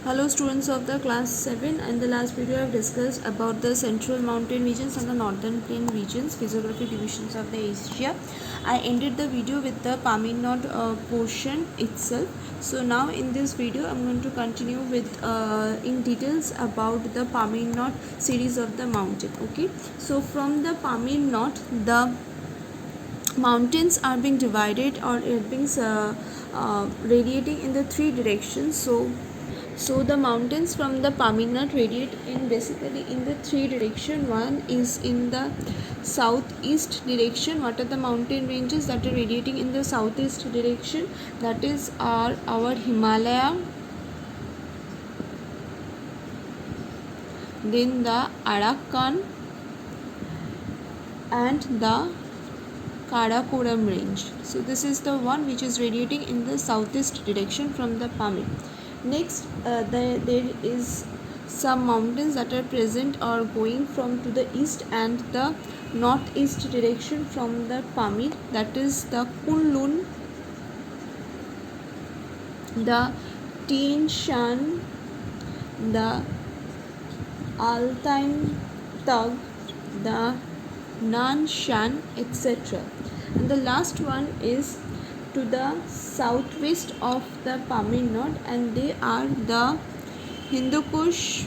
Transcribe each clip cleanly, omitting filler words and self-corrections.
Hello students of the class 7. In the last video I have discussed about the central mountain regions and the northern plain regions, physiography divisions of the Asia. I ended the video with the Paminod portion itself. So now in this video I am going to continue with in details about the Paminod series of the mountain. Okay, so from the Paminod the mountains are being divided or it being radiating in the three directions. So the mountains from the Paminat radiate in basically in the three direction. One is in the southeast direction. What are the mountain ranges that are radiating in the southeast direction? That is our Himalaya, then the Arakan and the Karakoram range. So this is the one which is radiating in the southeast direction from the Pamir. Next, there is some mountains that are present or going from to the east and the northeast direction from the Pamir. That is the Kunlun, the Tien Shan, the Altai Tag, the Nan Shan, etc. And the last one is to the southwest of the Pamir Node, and they are the Hindu Kush,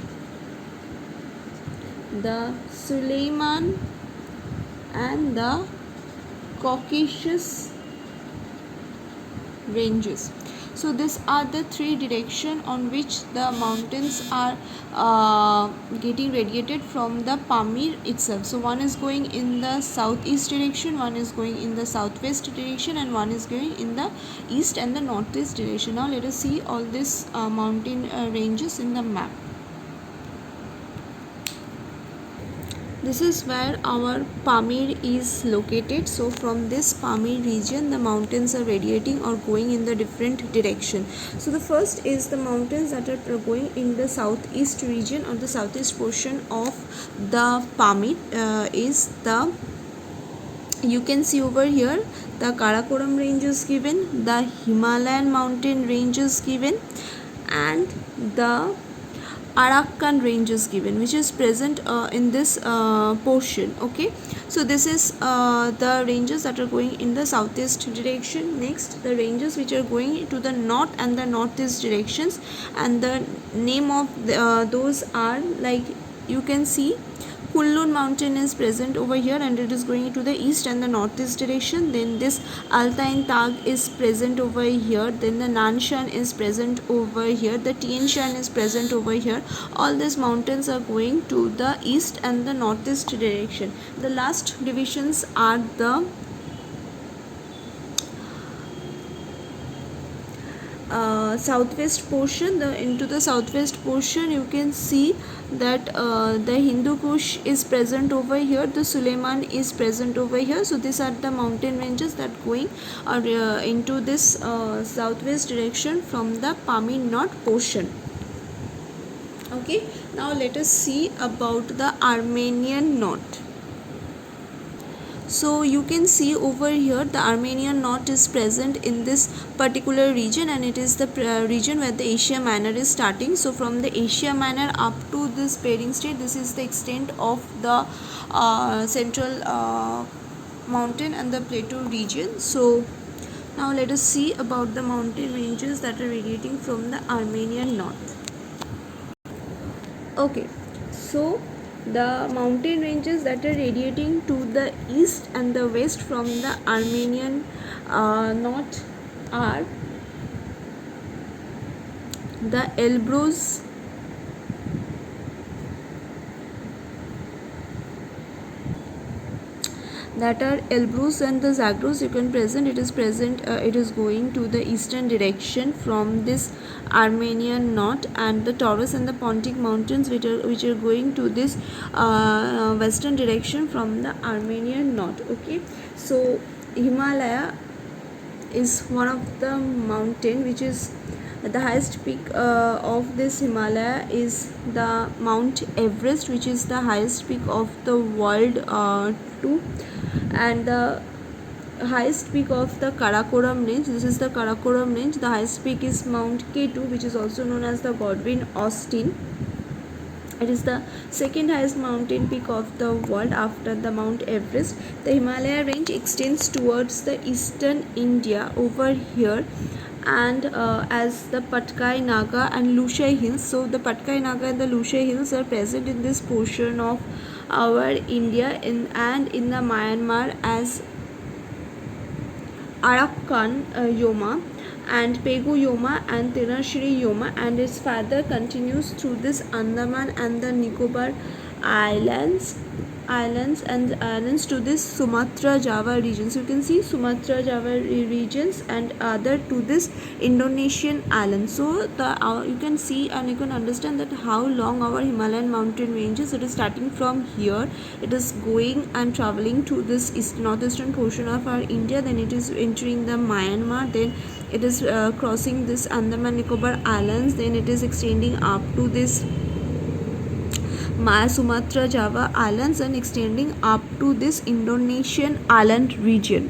the Suleiman and the Caucasus ranges. So these are the three directions on which the mountains are getting radiated from the Pamir itself. So one is going in the southeast direction, one is going in the southwest direction, and one is going in the east and the northeast direction. Now let us see all these mountain ranges in the map. This is where our Pamir is located. So from this Pamir region the mountains are radiating or going in the different direction. So the first is the mountains that are going in the southeast region or the southeast portion of the Pamir is the, you can see over here, the Karakoram range is given, the Himalayan mountain range is given, and the Arakan range is given, which is present in this portion. Okay, so this is the ranges that are going in the southeast direction. Next, the ranges which are going to the north and the northeast directions, and the name of those are, like you can see, Kunlun mountain is present over here and it is going to the east and the northeast direction. Then this Altai Tag is present over here. Then the Nanshan is present over here. The Tien Shan is present over here. All these mountains are going to the east and the northeast direction. The last divisions are the southwest portion. Into the southwest portion you can see that the Hindu Kush is present over here, the Suleiman is present over here. So these are the mountain ranges that going into this southwest direction from the Pamir North portion. Okay, now let us see about the Armenian North. So you can see over here the Armenian North is present in this particular region, and it is the region where the Asia Minor is starting. So from the Asia Minor up to this Bering Strait, this is the extent of the central mountain and the plateau region. So now let us see about the mountain ranges that are radiating from the Armenian North. Okay, so the mountain ranges that are radiating to the east and the west from the Armenian North are the Elbrus, that are Elbrus and the Zagros. You can present, it is present, it is going to the eastern direction from this Armenian North, and the Taurus and the Pontic mountains which are going to this western direction from the Armenian North. Okay, so Himalaya is one of the mountain which is the highest peak of this Himalaya is the Mount Everest, which is the highest peak of the world too, and the highest peak of the Karakoram range. This is the Karakoram range. The highest peak is Mount K2, which is also known as the Godwin Austen. It is the second highest mountain peak of the world after the Mount Everest. The Himalaya range extends towards the eastern India over here, and as the Patkai Naga and Lushai hills. So the Patkai Naga and the Lushai hills are present in this portion of our India and in the Myanmar as Arakan Yoma and Pegu Yoma and Tinashri Yoma, and its further continues through this Andaman and the Nicobar islands to this Sumatra Java region. So you can see Sumatra Java regions and other to this Indonesian island. So the you can see and you can understand that how long our Himalayan mountain ranges. It is starting from here, it is going and traveling to this northeastern portion of our India, then it is entering the Myanmar, then it is crossing this Andaman Nicobar islands, then it is extending up to this Sumatra Java islands and extending up to this Indonesian island region.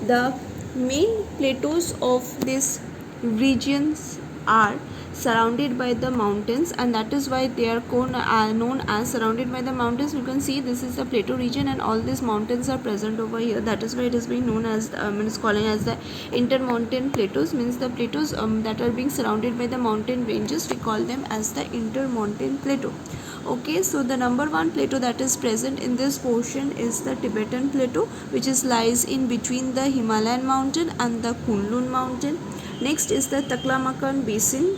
The main plateaus of these regions are surrounded by the mountains, and that is why they are known as surrounded by the mountains. You can see this is the plateau region and all these mountains are present over here. That is why it is being known as it's calling as the intermountain plateaus. Means the plateaus that are being surrounded by the mountain ranges, we call them as the intermountain plateau. Okay, so the number one plateau that is present in this portion is the Tibetan plateau, which is lies in between the Himalayan mountain and the Kunlun mountain. Next is the Taklamakan basin,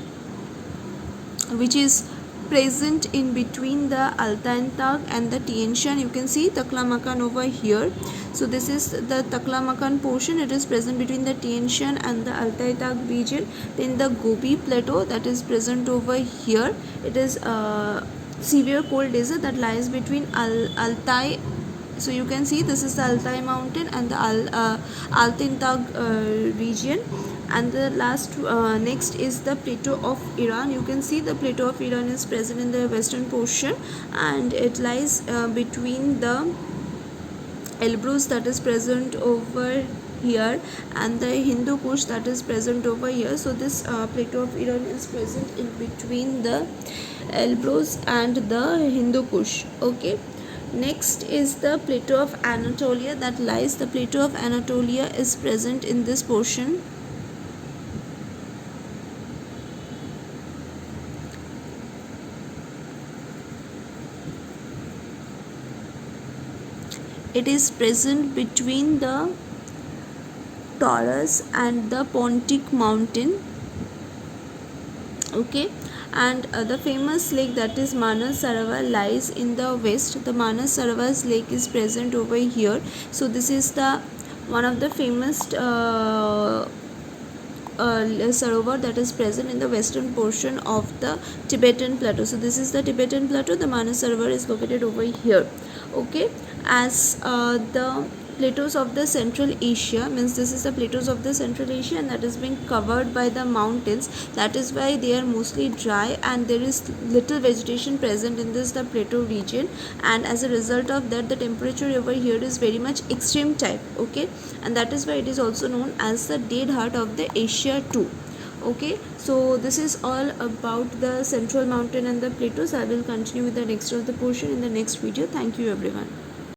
which is present in between the Altai Tag and the Tian Shan. You can see Taklamakan over here. So this is the Taklamakan portion. It is present between the Tian Shan and the Altai Tag region. Then the Gobi plateau that is present over here. It is severe cold desert that lies between Altai. So you can see this is the Altai mountain and the Altai Tag region. And the last next is the plateau of Iran. You can see the plateau of Iran is present in the western portion, and it lies between the Elbrus that is present over here and the Hindu Kush that is present over here. So this plateau of Iran is present in between the Elbrus and the Hindu Kush. Okay, next is the plateau of Anatolia that lies. The plateau of Anatolia is present in this portion. It is present between the Taurus and the Pontic mountain. Okay, and the famous lake that is Manas Sarovar lies in the west. The Manas Sarovar lake is present over here. So this is the one of the famous Sarovar that is present in the western portion of the Tibetan plateau. So this is the Tibetan plateau. The Manas Sarovar is located over here. Okay, as the plateaus of the Central Asia, means this is the plateaus of the Central Asia, and that is being covered by the mountains. That is why they are mostly dry and there is little vegetation present in this the plateau region, and as a result of that the temperature over here is very much extreme type. Okay, and that is why it is also known as the dead heart of the Asia too. Okay, so this is all about the central mountain and the plateaus. I will continue with the next of the portion in the next video. Thank you everyone.